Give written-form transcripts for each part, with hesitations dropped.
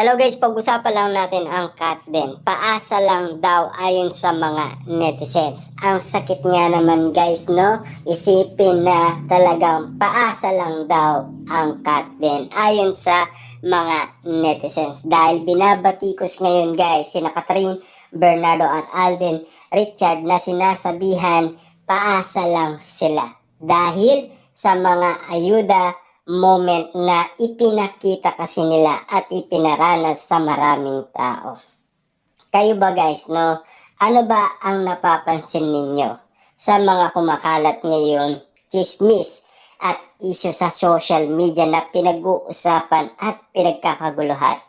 Hello guys, pag-usapan lang natin ang cat din. Paasa lang daw ayon sa mga netizens. Ang sakit nga naman guys, no? Isipin na talagang paasa lang daw ang cat din ayon sa mga netizens. Dahil binabatikos ngayon guys, sina Catherine Bernardo at Alden Richard na sinasabihan paasa lang sila. Dahil sa mga ayuda moment na ipinakita kasi nila at ipinaranas sa maraming tao. Kayo ba guys, no? Ano ba ang napapansin ninyo sa mga kumakalat ngayon, chismis at isyu sa social media na pinag-uusapan at pinagkakaguluhan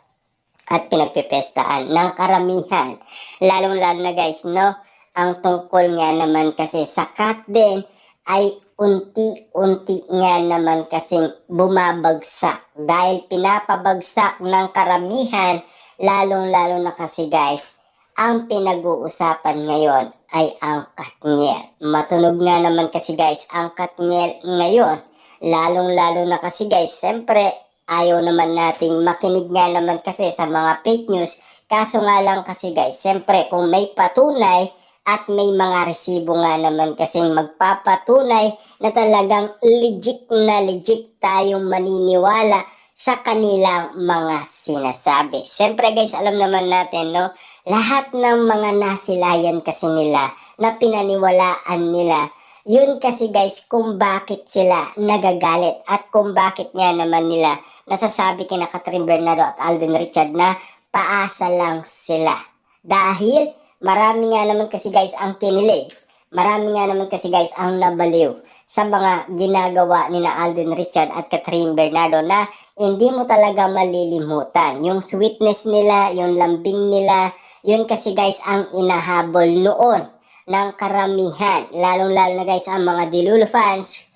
at pinagpipestaan ng karamihan? Lalong-lalo na guys, no? Ang tungkol nga naman kasi sa cat din ay unti-unti nga naman kasing bumabagsak dahil pinapabagsak ng karamihan, lalong-lalo na kasi guys, ang pinag-uusapan ngayon ay ang Katniel. Matunog nga naman kasi guys ang Katniel ngayon, lalong-lalo na kasi guys, siyempre ayaw naman nating makinig nga naman kasi sa mga fake news, kaso nga lang kasi guys, siyempre kung may patunay at may mga resibo nga naman kasing magpapatunay na talagang legit na legit tayong maniniwala sa kanilang mga sinasabi. Siyempre guys, alam naman natin, no? Lahat ng mga nasilayan kasi nila na pinaniwalaan nila, yun kasi guys kung bakit sila nagagalit at kung bakit nga naman nila nasasabi kina Catherine Bernardo at Alden Richard na paasa lang sila. Dahil marami nga naman kasi guys ang kinilig. Marami nga naman kasi guys ang nabaliw sa mga ginagawa ni na Alden Richard at Catherine Bernardo na hindi mo talaga malilimutan. Yung sweetness nila, yung lambing nila, yun kasi guys ang inahabol noon ng karamihan. Lalong-lalo na guys ang mga Dilulo fans.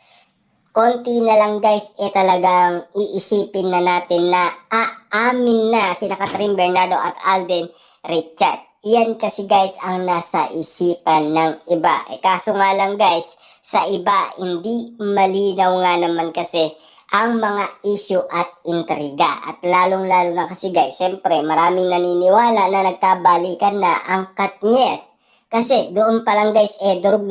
Konti na lang guys talagang iisipin na natin na aamin na sina Catherine Bernardo at Alden Richard. Yan kasi guys ang nasa isipan ng iba. Kaso nga lang guys, sa iba hindi malinaw nga naman kasi ang mga issue at intriga. At lalong-lalo na kasi guys, siyempre maraming naniniwala na nagkabalikan na ang Katniel. Kasi doon pa lang guys, durog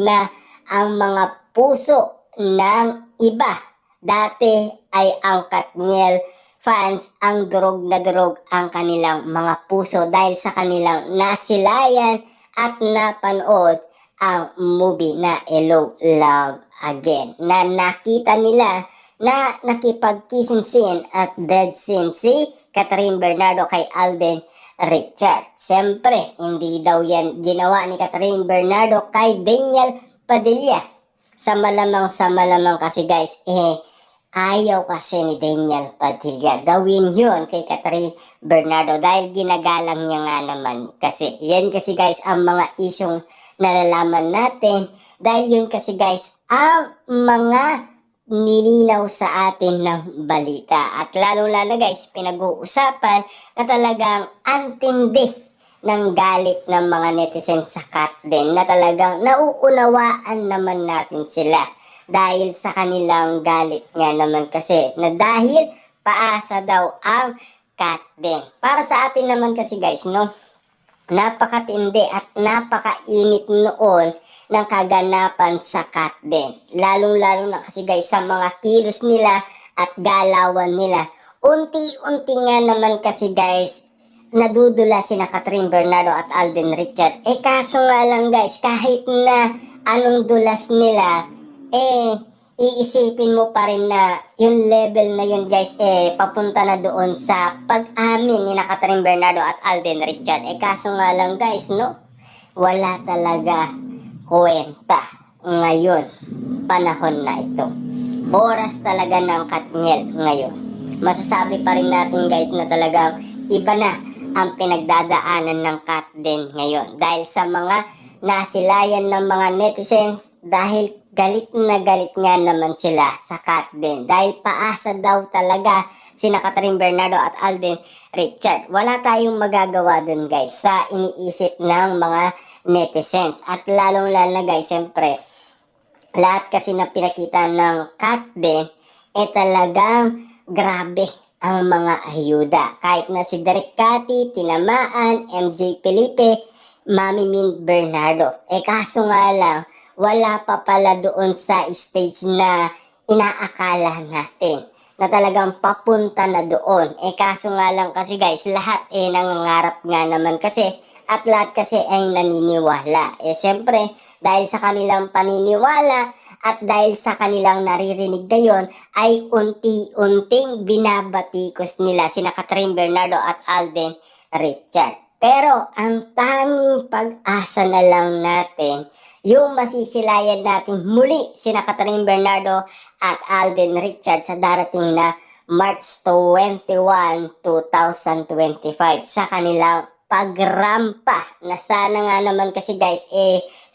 na ang mga puso ng iba. Dati ay ang Katniel fans ang durog na durog ang kanilang mga puso dahil sa kanilang nasilayan at napanood ang movie na Hello Love Again, na nakita nila na nakipag-kissing scene at dead scene si Catherine Bernardo kay Alden Richard. Siyempre, hindi daw yan ginawa ni Catherine Bernardo kay Daniel Padilla. Sa malamang kasi guys, ayaw kasi ni Daniel Padilla gawin yun kay Catherine Bernardo dahil ginagalang niya nga naman kasi. Yan kasi guys ang mga isyong nalalaman natin dahil yun kasi guys ang mga nilinaw sa atin ng balita. At lalo-lalo guys pinag-uusapan na talagang antindi ng galit ng mga netizens sa cat din na talagang nauunawaan naman natin sila. Dahil sa kanilang galit nga naman kasi na dahil paasa daw ang cat din. Para sa atin naman kasi guys, no, napakatindi at napakainit noon ng kaganapan sa cat din. Lalong-lalo na kasi guys sa mga kilos nila at galawan nila. Unti-unti nga naman kasi guys nadudula sina Catherine Bernardo at Alden Richard. Kaso nga lang guys, kahit na anong dulas nila, iisipin mo pa rin na yung level na yun guys, papunta na doon sa pag-amin ni na Catherine Bernardo at Alden Richard. Kaso nga lang guys, no, wala talaga kwenta ngayon, panahon na ito. Oras talaga ng Katniel ngayon. Masasabi pa rin natin guys na talagang iba na ang pinagdadaanan ng cat din ngayon. Dahil sa mga nasilayan ng mga netizens dahil galit na galit nga naman sila sa cat din. Dahil paasa daw talaga sina Catherine Bernardo at Alden Richard. Wala tayong magagawa dun guys sa iniisip ng mga netizens. At lalong-lalo na guys, siyempre, lahat kasi na pinakita ng cat din, talagang grabe ang mga ayuda. Kahit na si Derek Cathy, tinamaan, MJ Felipe, Mami Min Bernardo. Kaso nga lang, wala pa pala doon sa stage na inaakala natin na talagang papunta na doon. Kaso nga lang kasi guys, lahat nangangarap nga naman kasi at lahat kasi ay naniniwala. Siyempre, dahil sa kanilang paniniwala at dahil sa kanilang naririnig ngayon, ay unti-unting binabatikos nila sina Catherine Bernardo at Alden Richard. Pero ang tanging pag-asa na lang natin, yung masisilayan natin muli sina Catherine Bernardo at Alden Richard sa darating na March 21, 2025 sa kanilang pagrampa na sana nga naman kasi guys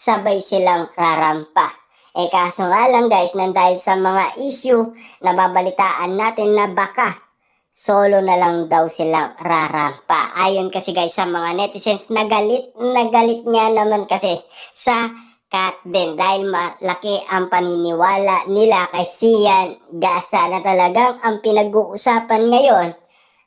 sabay silang rarampa. Kaso nga lang guys, nang dahil sa mga issue na babalitaan natin na baka solo na lang daw silang rarampa. Ayon kasi guys sa mga netizens, nagalit nga naman kasi sa Katden dahil malaki ang paniniwala nila kay Sian Gasa na talagang ang pinag-uusapan ngayon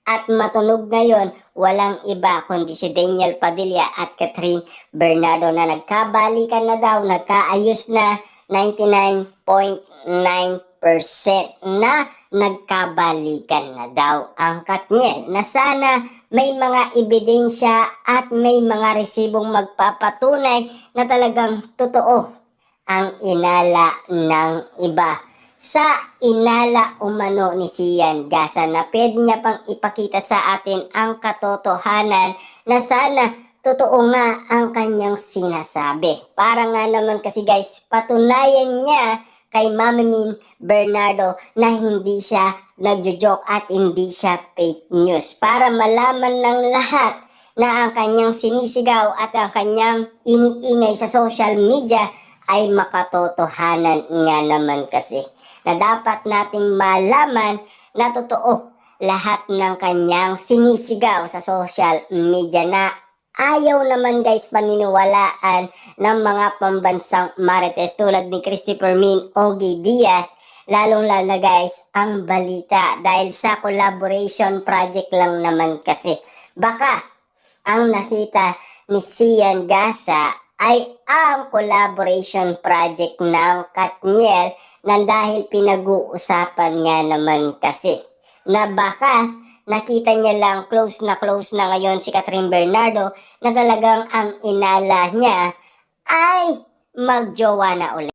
at matunog ngayon, walang iba kundi si Daniel Padilla at Catherine Bernardo na nagkabalikan na daw, nagkaayos na 99.9% na nagkabalikan na daw ang Katniel na sana may mga ebidensya at may mga resibong magpapatunay na talagang totoo ang inala ng iba. Sa inala umano ni Sian Gasa na pwede niya pang ipakita sa atin ang katotohanan na sana totoo nga ang kanyang sinasabi. Para nga naman kasi guys, patunayan niya kay Mami Min Bernardo na hindi siya nagjo-joke at hindi siya fake news. Para malaman ng lahat na ang kanyang sinisigaw at ang kanyang iniingay sa social media ay makatotohanan nga naman kasi. Na dapat nating malaman na totoo lahat ng kanyang sinisigaw sa social media na ayaw naman guys paniniwalaan ng mga pambansang marites tulad ni Christopher Min Ogie Diaz, lalong-lalo na guys ang balita dahil sa collaboration project lang naman kasi. Baka ang nakita ni Sian Gasa ay ang collaboration project ng Katniel na dahil pinag-uusapan nga naman kasi na baka nakita niya lang close na ngayon si Catherine Bernardo na talagang ang inala niya ay magjowa na ulit.